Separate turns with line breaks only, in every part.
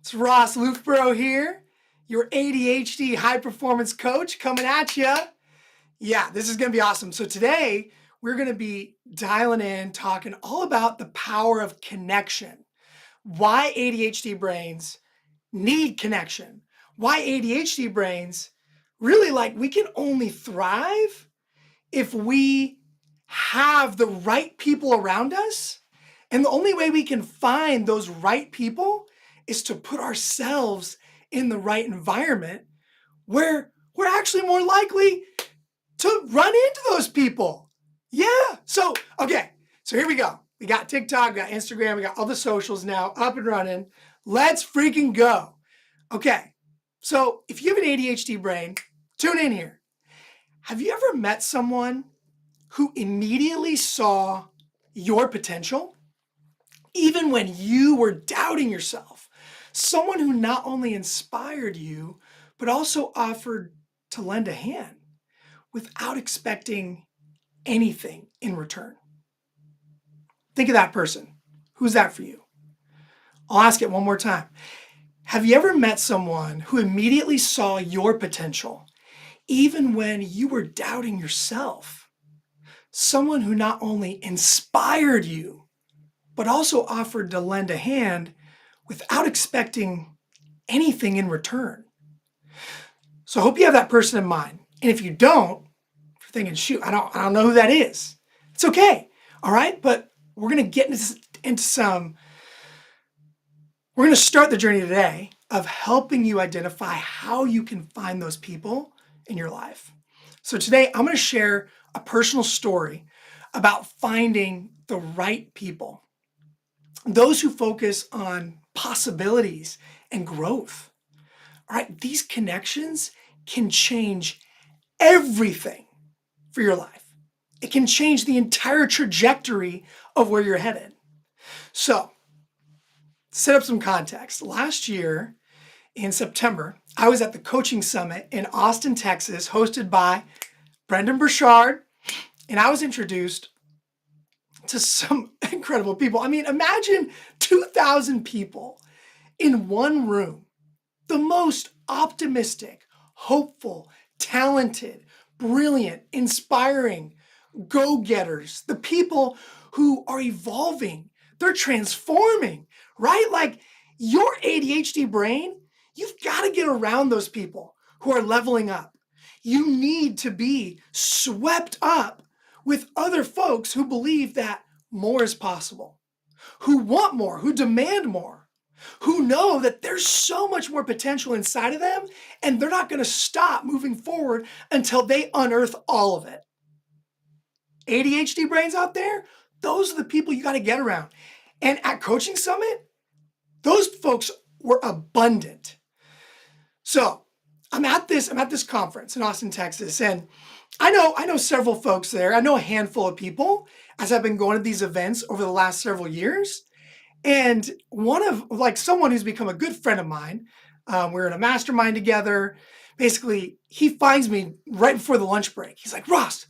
It's Ross Loofborough here, your ADHD high performance coach coming at you. Yeah, this is going to be awesome. So today we're going to be dialing in, talking all about the power of connection. Why ADHD brains need connection. Why ADHD brains really we can only thrive if we have the right people around us. And the only way we can find those right people is to put ourselves in the right environment where we're actually more likely to run into those people. Yeah. So here we go. We got TikTok, we got Instagram, we got all the socials now up and running. Let's freaking go. Okay. So if you have an ADHD brain, tune in here. Have you ever met someone who immediately saw your potential, even when you were doubting yourself? Someone who not only inspired you, but also offered to lend a hand without expecting anything in return. Think of that person. Who's that for you? I'll ask it one more time. Have you ever met someone who immediately saw your potential, even when you were doubting yourself? Someone who not only inspired you, but also offered to lend a hand without expecting anything in return. So I hope you have that person in mind. And if you don't, if you're thinking, shoot, I don't know who that is, it's okay. All right. But we're going to get we're going to start the journey today of helping you identify how you can find those people in your life. So today I'm going to share a personal story about finding the right people. Those who focus on possibilities and growth. All right, these connections can change everything for your life. It can change the entire trajectory of where you're headed. So, set up some context. Last year in September, I was at the Coaching Summit in Austin, Texas, hosted by Brendon Burchard, and I was introduced to some incredible people. I mean, imagine 2,000 people in one room. The most optimistic, hopeful, talented, brilliant, inspiring go-getters. The people who are evolving. They're transforming, right? Like your ADHD brain, you've got to get around those people who are leveling up. You need to be swept up with other folks who believe that more is possible, who want more, who demand more, who know that there's so much more potential inside of them, and they're not going to stop moving forward until they unearth all of it. ADHD brains out there, those are the people you got to get around. And at Coaching Summit, those folks were abundant. So I'm at this conference in Austin, Texas, and I know several folks there. I know a handful of people as I've been going to these events over the last several years. And one of someone who's become a good friend of mine, we're in a mastermind together. Basically, he finds me right before the lunch break. He's like, Ross,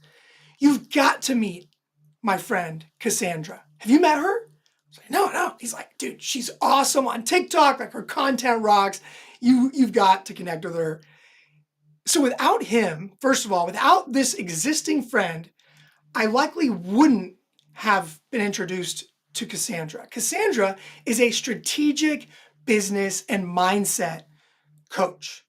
you've got to meet my friend Cassandra. Have you met her? I was like, no. He's like, dude, she's awesome on TikTok. Like her content rocks. You've got to connect with her. So without him, first of all, without this existing friend, I likely wouldn't have been introduced to Cassandra. Cassandra is a strategic business and mindset coach.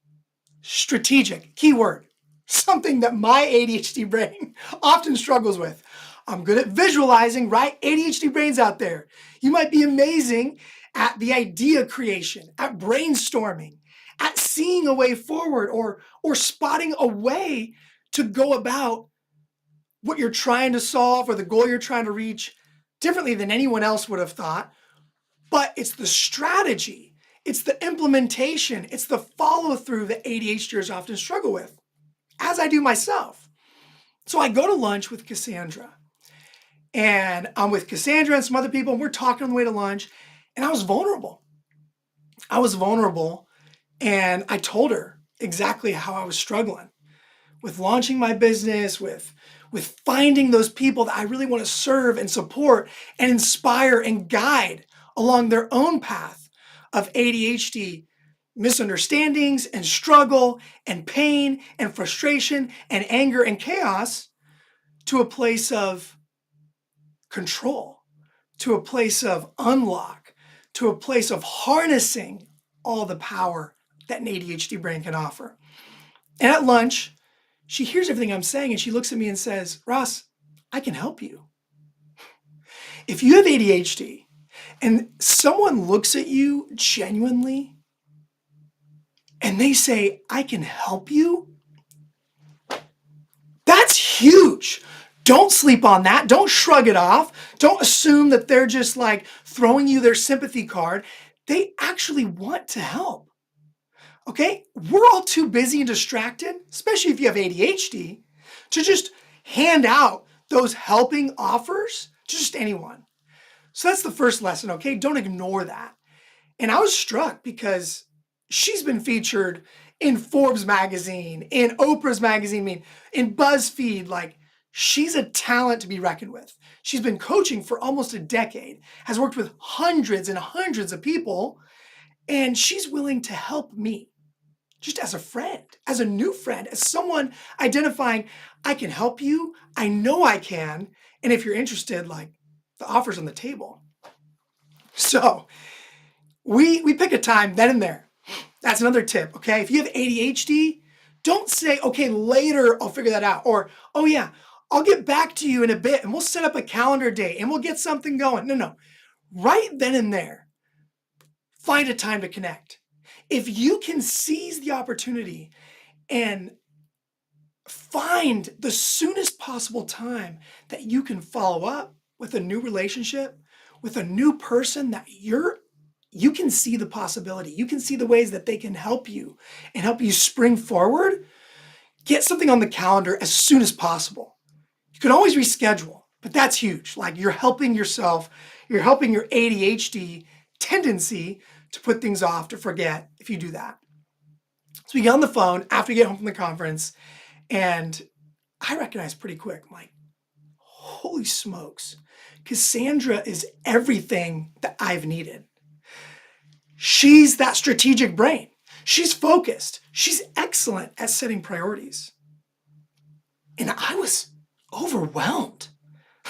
Strategic, keyword, something that my ADHD brain often struggles with. I'm good at visualizing, right? ADHD brains out there. You might be amazing at the idea creation, at brainstorming, at seeing a way forward or spotting a way to go about what you're trying to solve or the goal you're trying to reach differently than anyone else would have thought. But it's the strategy, it's the implementation, it's the follow through that ADHDers often struggle with, as I do myself. So I go to lunch with Cassandra, and I'm with Cassandra and some other people, and we're talking on the way to lunch, and I was vulnerable. And I told her exactly how I was struggling with launching my business, with finding those people that I really want to serve and support and inspire and guide along their own path of ADHD misunderstandings and struggle and pain and frustration and anger and chaos to a place of control, to a place of unlock, to a place of harnessing all the power that an ADHD brain can offer. And at lunch, she hears everything I'm saying and she looks at me and says, Ross, I can help you. If you have ADHD and someone looks at you genuinely and they say, I can help you, that's huge. Don't sleep on that. Don't shrug it off. Don't assume that they're just like throwing you their sympathy card. They actually want to help. Okay? We're all too busy and distracted, especially if you have ADHD, to just hand out those helping offers to just anyone. So that's the first lesson, okay? Don't ignore that. And I was struck because she's been featured in Forbes magazine, in Oprah's magazine, in BuzzFeed. Like, she's a talent to be reckoned with. She's been coaching for almost a decade, has worked with hundreds and hundreds of people, and she's willing to help me just as a friend, as a new friend, as someone identifying, I can help you. I know I can. And if you're interested, like, the offer's on the table. So we pick a time then and there. That's another tip, okay? If you have ADHD, don't say, okay, later I'll figure that out. Or, oh yeah, I'll get back to you in a bit and we'll set up a calendar date and we'll get something going. No. Right then and there, find a time to connect. If you can seize the opportunity and find the soonest possible time that you can follow up with a new relationship, with a new person that you can see the possibility, you can see the ways that they can help you and help you spring forward, get something on the calendar as soon as possible. You can always reschedule, but that's huge. Like, you're helping yourself, you're helping your ADHD tendency to put things off, to forget, if you do that. So we get on the phone after we get home from the conference, and I recognize pretty quick, I'm like, holy smokes, Cassandra is everything that I've needed. She's that strategic brain. She's focused. She's excellent at setting priorities. And I was overwhelmed.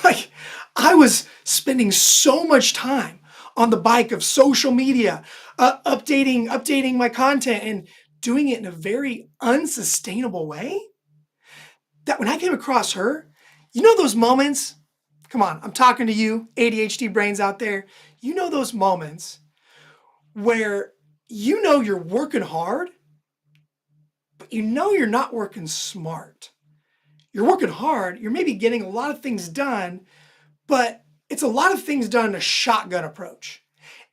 Like, I was spending so much time on the bike of social media, updating my content and doing it in a very unsustainable way, that when I came across her, you know those moments, come on, I'm talking to you, ADHD brains out there, you know those moments where you know you're working hard, but you know you're not working smart. You're working hard, you're maybe getting a lot of things done, but it's a lot of things done in a shotgun approach.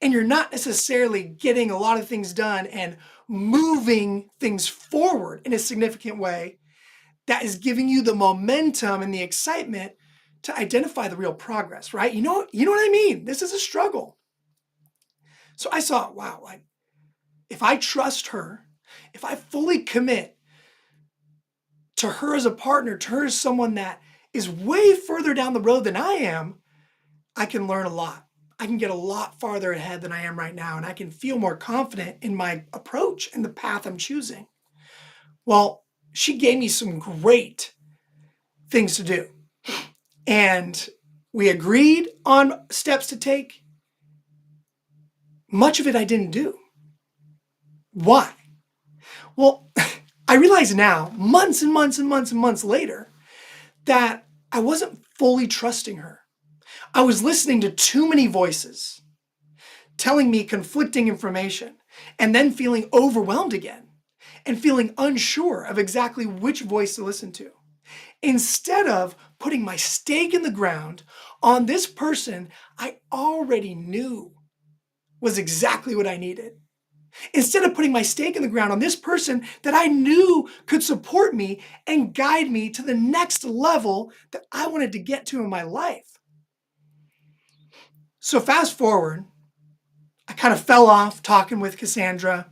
And you're not necessarily getting a lot of things done and moving things forward in a significant way that is giving you the momentum and the excitement to identify the real progress, right? You know what I mean? This is a struggle. So I saw, wow, like, if I trust her, if I fully commit to her as a partner, to her as someone that is way further down the road than I am, I can learn a lot. I can get a lot farther ahead than I am right now, and I can feel more confident in my approach and the path I'm choosing. Well, she gave me some great things to do. And we agreed on steps to take. Much of it I didn't do. Why? Well, I realize now, months and months and months and months later, that I wasn't fully trusting her. I was listening to too many voices telling me conflicting information, and then feeling overwhelmed again and feeling unsure of exactly which voice to listen to. Instead of putting my stake in the ground on this person I already knew was exactly what I needed. Instead of putting my stake in the ground on this person that I knew could support me and guide me to the next level that I wanted to get to in my life. So fast forward, I kind of fell off talking with Cassandra.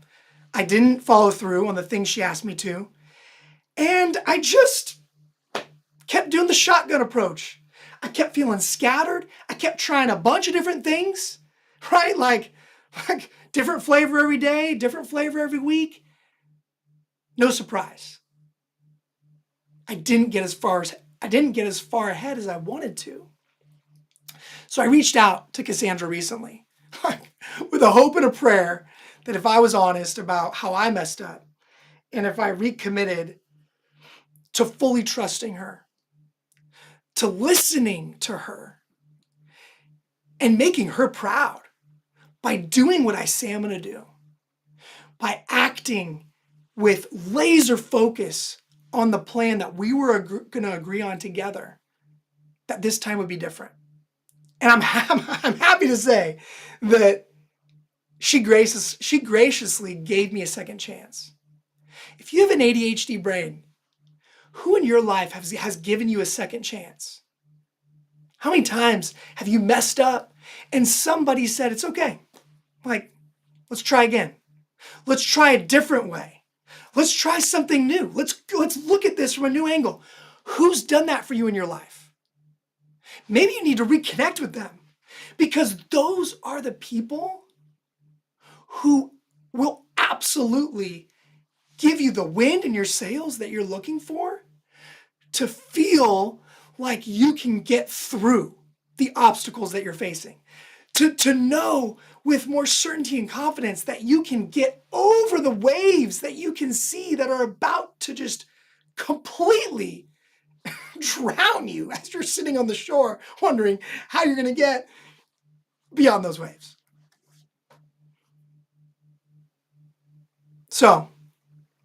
I didn't follow through on the things she asked me to. And I just kept doing the shotgun approach. I kept feeling scattered. I kept trying a bunch of different things, right? Like Like different flavor every day, different flavor every week. No surprise. I didn't get as far ahead as I wanted to. So I reached out to Cassandra recently with a hope and a prayer that if I was honest about how I messed up and if I recommitted to fully trusting her, to listening to her, and making her proud by doing what I say I'm going to do, by acting with laser focus on the plan that we were going to agree on together, that this time would be different. And I'm happy to say that she graciously gave me a second chance. If you have an ADHD brain, who in your life has given you a second chance? How many times have you messed up and somebody said, it's okay. Like, let's try again. Let's try a different way. Let's try something new. Let's look at this from a new angle. Who's done that for you in your life? Maybe you need to reconnect with them, because those are the people who will absolutely give you the wind in your sails that you're looking for to feel like you can get through the obstacles that you're facing, to know with more certainty and confidence that you can get over the waves that you can see that are about to just completely drown you as you're sitting on the shore wondering how you're going to get beyond those waves. So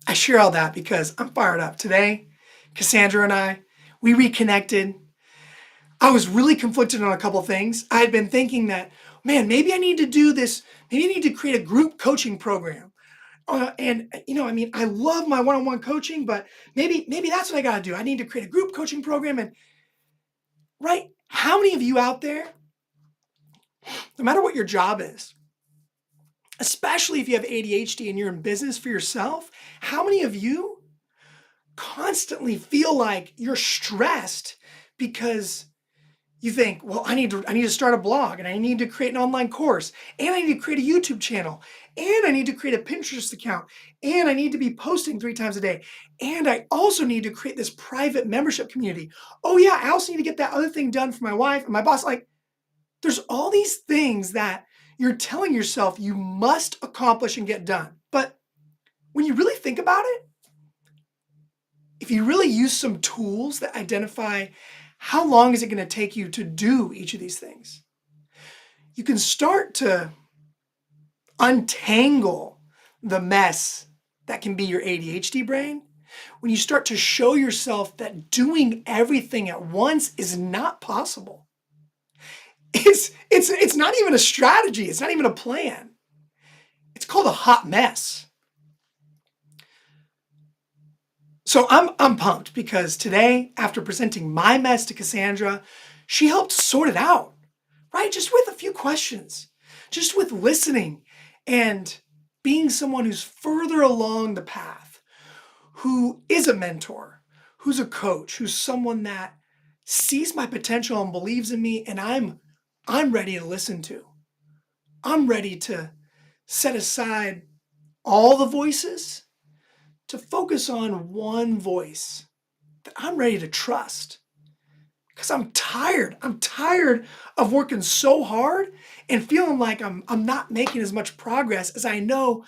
I share all that because I'm fired up. Today, Cassandra and I, we reconnected. I was really conflicted on a couple things. I had been thinking that, man, maybe I need to do this. Maybe I need to create a group coaching program. I love my one-on-one coaching, but maybe that's what I got to do. I need to create a group coaching program. And right, how many of you out there, no matter what your job is, especially if you have ADHD and you're in business for yourself, how many of you constantly feel like you're stressed because you think, well, I need to start a blog, and I need to create an online course, and I need to create a YouTube channel, and I need to create a Pinterest account, and I need to be posting 3 times a day, and I also need to create this private membership community. Oh yeah, I also need to get that other thing done for my wife and my boss. Like, there's all these things that you're telling yourself you must accomplish and get done. But when you really think about it, if you really use some tools that identify how long is it going to take you to do each of these things, you can start to untangle the mess that can be your ADHD brain when you start to show yourself that doing everything at once is not possible. It's not even a strategy. It's not even a plan. It's called a hot mess. So I'm pumped because today, after presenting my mess to Cassandra, she helped sort it out, right? Just with a few questions, just with listening and being someone who's further along the path, who is a mentor, who's a coach, who's someone that sees my potential and believes in me, and I'm ready to listen to. I'm ready to set aside all the voices to focus on one voice that I'm ready to trust. Because I'm tired. I'm tired of working so hard and feeling like I'm not making as much progress as I know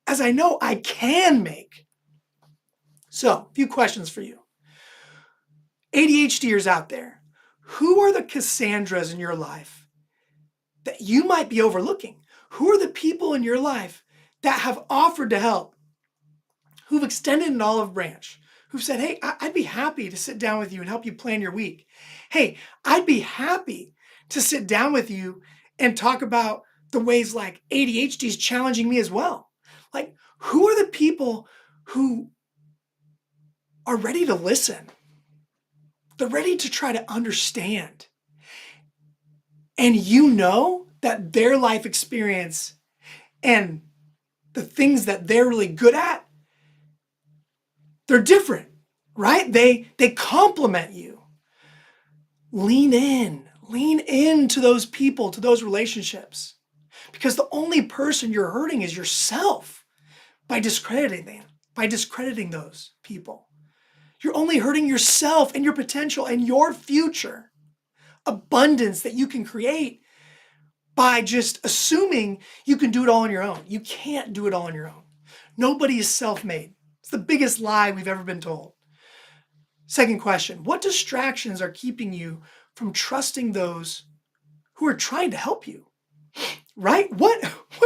I can make. So, a few questions for you. ADHDers out there, who are the Cassandras in your life that you might be overlooking? Who are the people in your life that have offered to help, who've extended an olive branch, who've said, hey, I'd be happy to sit down with you and help you plan your week. Hey, I'd be happy to sit down with you and talk about the ways like ADHD is challenging me as well. Like, who are the people who are ready to listen? They're ready to try to understand. And you know that their life experience and the things that they're really good at, they're different, right? They complement you. Lean in to those people, to those relationships, because the only person you're hurting is yourself by discrediting them, by discrediting those people. You're only hurting yourself and your potential and your future abundance that you can create by just assuming you can do it all on your own. You can't do it all on your own. Nobody is self-made. It's the biggest lie we've ever been told. Second question, what distractions are keeping you from trusting those who are trying to help you? Right? What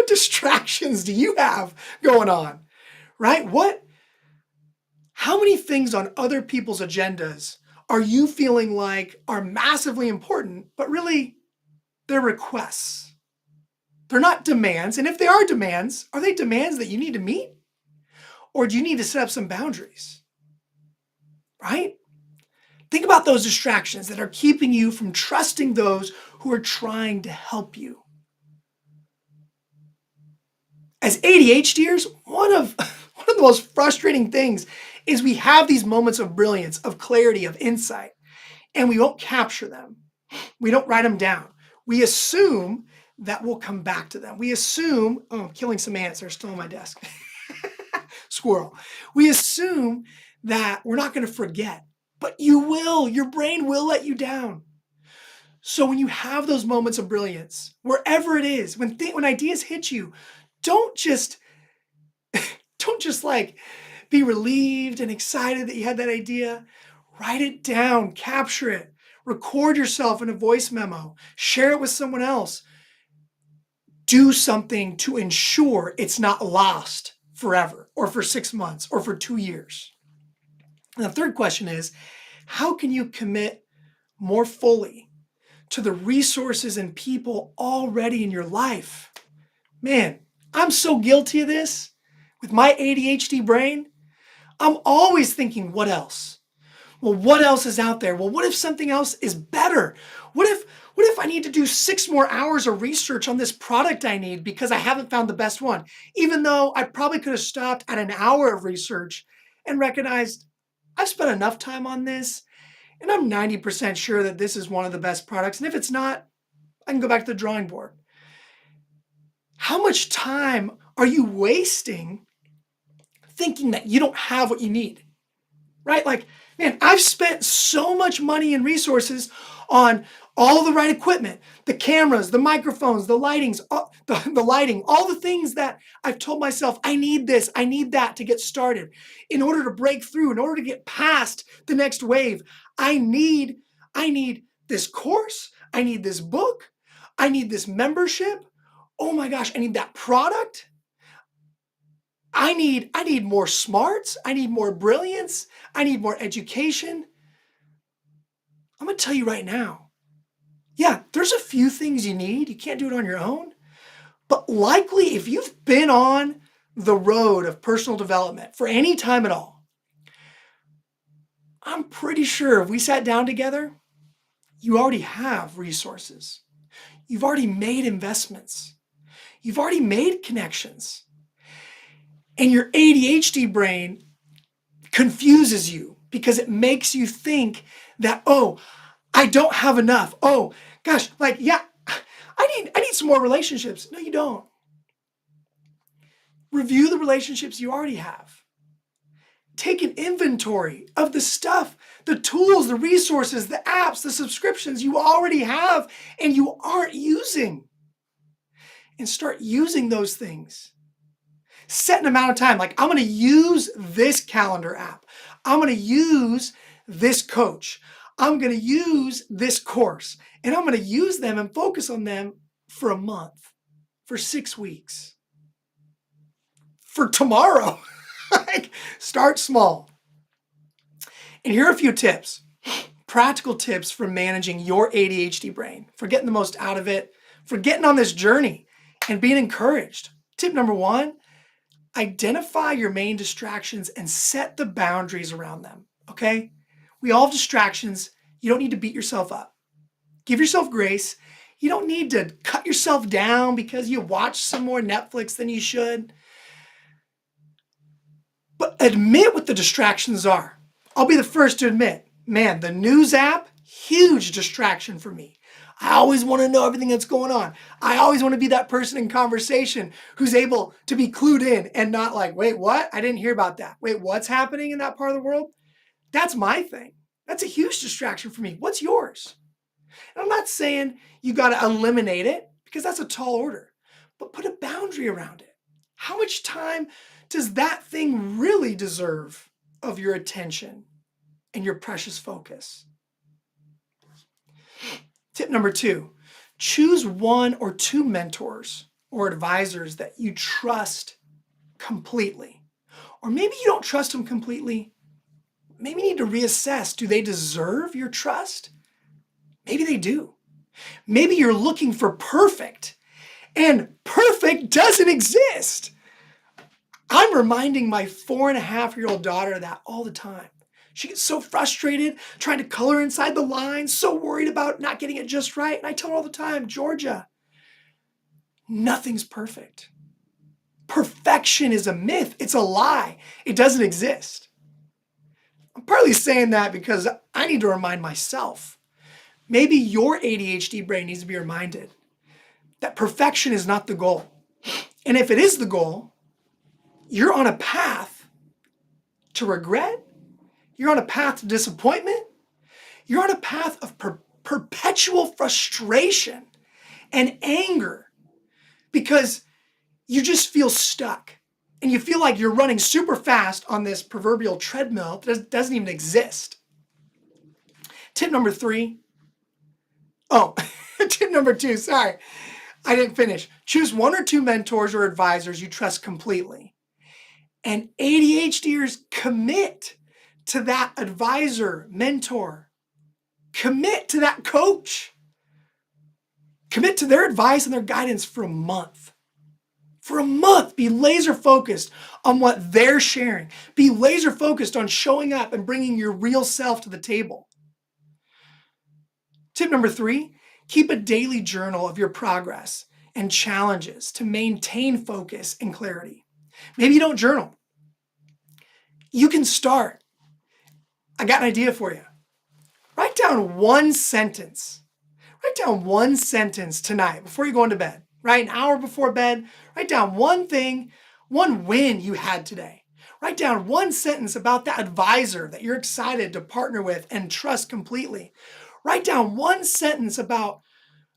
distractions do you have going on? Right? How many things on other people's agendas are you feeling like are massively important, but really they're requests? They're not demands. And if they are demands, are they demands that you need to meet? Or do you need to set up some boundaries? Right? Think about those distractions that are keeping you from trusting those who are trying to help you. As ADHDers, one of the most frustrating things is we have these moments of brilliance, of clarity, of insight, and we won't capture them. We don't write them down. We assume that we'll come back to them. We assume, oh, I'm killing some ants, they're still on my desk. Squirrel. We assume that we're not going to forget, but you will. Your brain will let you down. So when you have those moments of brilliance, wherever it is, when ideas hit you, don't just like be relieved and excited that you had that idea. Write it down, capture it, record yourself in a voice memo, share it with someone else. Do something to ensure it's not lost forever or for 6 months or for 2 years. And the third question is, how can you commit more fully to the resources and people already in your life? Man, I'm so guilty of this with my ADHD brain. I'm always thinking, what else? Well, what else is out there? Well, what if something else is better? What if I need to do 6 more hours of research on this product I need because I haven't found the best one? Even though I probably could have stopped at an hour of research and recognized I've spent enough time on this and I'm 90% sure that this is one of the best products. And if it's not, I can go back to the drawing board. How much time are you wasting thinking that you don't have what you need? Right? Like, man, I've spent so much money and resources on all the right equipment, the cameras, the microphones, the lighting, all the things that I've told myself, I need this, I need that to get started. In order to break through, in order to get past the next wave, I need this course, I need this book, I need this membership. Oh my gosh, I need that product. I need more smarts. I need more brilliance. I need more education. I'm going to tell you right now. Yeah, there's a few things you need. You can't do it on your own. But likely, if you've been on the road of personal development for any time at all, I'm pretty sure if we sat down together, you already have resources. You've already made investments. You've already made connections. And your ADHD brain confuses you because it makes you think that, oh, I don't have enough. Oh, gosh, like, yeah, I need some more relationships. No, you don't. Review the relationships you already have. Take an inventory of the stuff, the tools, the resources, the apps, the subscriptions you already have and you aren't using. And start using those things. Set an amount of time. Like, I'm going to use this calendar app. I'm going to use this coach. I'm going to use this course. And I'm going to use them and focus on them for a month, for 6 weeks, for tomorrow. Like, start small. And here are a few tips, practical tips for managing your ADHD brain, for getting the most out of it, for getting on this journey and being encouraged. Tip number 1, identify your main distractions and set the boundaries around them, okay? We all have distractions. You don't need to beat yourself up. Give yourself grace. You don't need to cut yourself down because you watch some more Netflix than you should. But admit what the distractions are. I'll be the first to admit, man, the news app, huge distraction for me. I always want to know everything that's going on. I always want to be that person in conversation who's able to be clued in and not like, wait, what? I didn't hear about that. Wait, what's happening in that part of the world? That's my thing. That's a huge distraction for me. What's yours? And I'm not saying you got to eliminate it because that's a tall order, but put a boundary around it. How much time does that thing really deserve of your attention and your precious focus? Tip number 2, choose 1 or 2 mentors or advisors that you trust completely. Or maybe you don't trust them completely. Maybe you need to reassess. Do they deserve your trust? Maybe they do. Maybe you're looking for perfect, and perfect doesn't exist. I'm reminding my 4.5-year-old daughter that all the time. She gets so frustrated trying to color inside the lines, so worried about not getting it just right. And I tell her all the time, Georgia, nothing's perfect. Perfection is a myth. It's a lie. It doesn't exist. I'm partly saying that because I need to remind myself. Maybe your ADHD brain needs to be reminded that perfection is not the goal. And if it is the goal, you're on a path to regret. You're on a path to disappointment. You're on a path of perpetual frustration and anger because you just feel stuck and you feel like you're running super fast on this proverbial treadmill that doesn't even exist. Tip number 3. Oh, tip number 2, sorry, I didn't finish. Choose 1 or 2 mentors or advisors you trust completely. And ADHDers, commit to that advisor, mentor. Commit to that coach. Commit to their advice and their guidance for a month. For a month, be laser focused on what they're sharing. Be laser focused on showing up and bringing your real self to the table. Tip number 3, keep a daily journal of your progress and challenges to maintain focus and clarity. Maybe you don't journal. You can start. I got an idea for you. Write down 1 sentence. Write down 1 sentence tonight before you go into bed. Right? An hour before bed. Write down 1 thing, 1 win you had today. Write down 1 sentence about that advisor that you're excited to partner with and trust completely. Write down 1 sentence about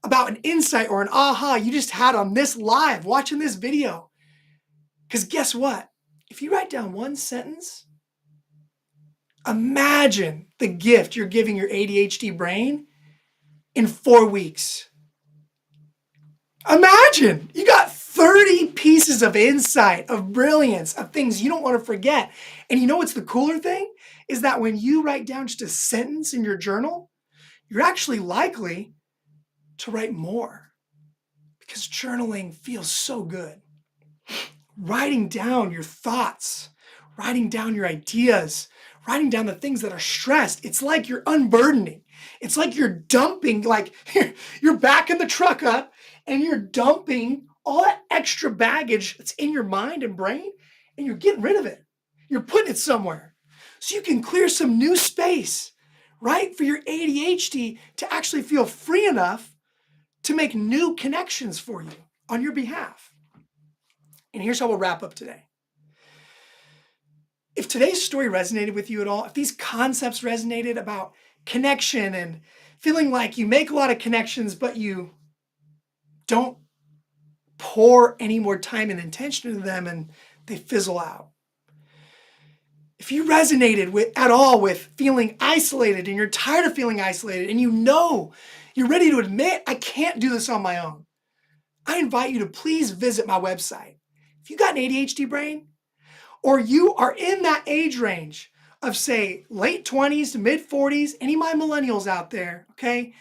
an insight or an aha you just had on this live, watching this video. Because guess what? If you write down 1 sentence, imagine the gift you're giving your ADHD brain in 4 weeks. Imagine you got 30 pieces of insight, of brilliance, of things you don't want to forget. And you know what's the cooler thing? Is that when you write down just a sentence in your journal, you're actually likely to write more because journaling feels so good. Writing down your thoughts, writing down your ideas, writing down the things that are stressed. It's like you're unburdening. It's like you're dumping, like you're backing the truck up and you're dumping all that extra baggage that's in your mind and brain and you're getting rid of it. You're putting it somewhere so you can clear some new space, right? For your ADHD to actually feel free enough to make new connections for you on your behalf. And here's how we'll wrap up today. If today's story resonated with you at all, if these concepts resonated about connection and feeling like you make a lot of connections, but you don't pour any more time and intention into them and they fizzle out. If you resonated at all with feeling isolated and you're tired of feeling isolated and you know you're ready to admit, I can't do this on my own, I invite you to please visit my website. If you got an ADHD brain, or you are in that age range of, say, late 20s to mid 40s, any of my millennials out there, okay,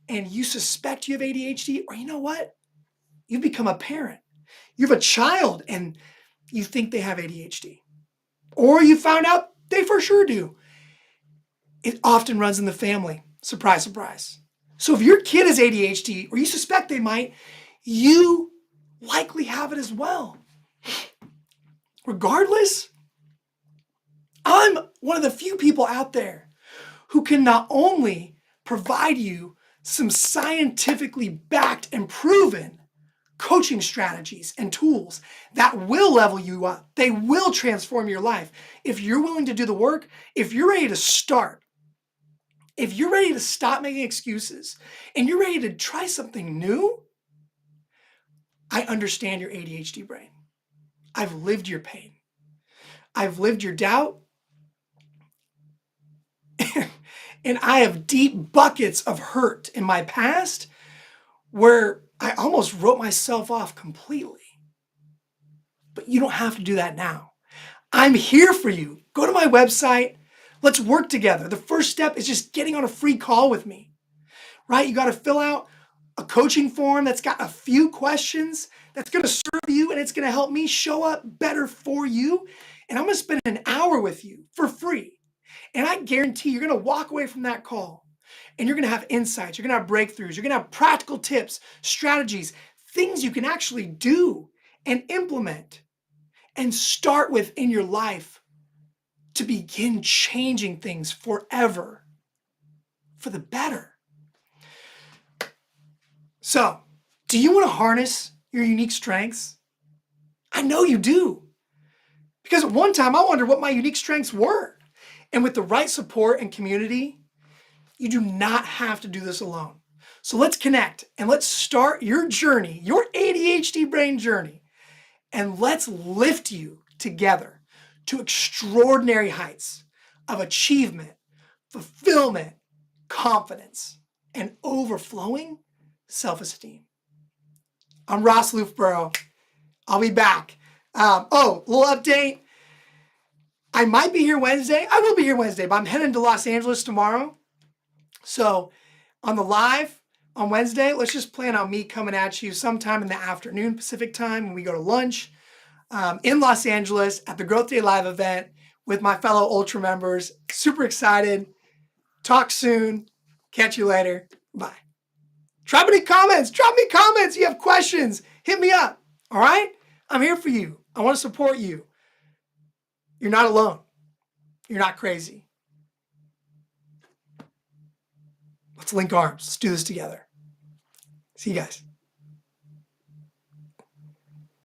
and you suspect you have ADHD, or you know what? You've become a parent. You have a child and you think they have ADHD. Or you found out they for sure do. It often runs in the family. Surprise, surprise. So if your kid has ADHD, or you suspect they might, you likely have it as well. Regardless, I'm one of the few people out there who can not only provide you some scientifically backed and proven coaching strategies and tools that will level you up. They will transform your life. If you're willing to do the work, if you're ready to start, if you're ready to stop making excuses and you're ready to try something new, I understand your ADHD brain. I've lived your pain. I've lived your doubt. And I have deep buckets of hurt in my past where I almost wrote myself off completely. But you don't have to do that now. I'm here for you. Go to my website. Let's work together. The first step is just getting on a free call with me, right? You got to fill out a coaching form that's got a few questions that's going to serve you, and it's going to help me show up better for you. And I'm going to spend an hour with you for free. And I guarantee you're going to walk away from that call and you're going to have insights. You're going to have breakthroughs. You're going to have practical tips, strategies, things you can actually do and implement and start with in your life to begin changing things forever for the better. So, do you want to harness your unique strengths? I know you do. Because at one time I wondered what my unique strengths were. And with the right support and community, you do not have to do this alone. So let's connect and let's start your journey, your ADHD brain journey, and let's lift you together to extraordinary heights of achievement, fulfillment, confidence, and overflowing self-esteem. I'm Ross Loofborough. I'll be back. Little update. I might be here Wednesday. I will be here Wednesday, but I'm heading to Los Angeles tomorrow. So on the live on Wednesday, let's just plan on me coming at you sometime in the afternoon Pacific time when we go to lunch in Los Angeles at the Growth Day Live event with my fellow Ultra members. Super excited. Talk soon. Catch you later. Bye. Drop me comments. You have questions. Hit me up. All right? I'm here for you. I want to support you. You're not alone. You're not crazy. Let's link arms. Let's do this together. See you guys.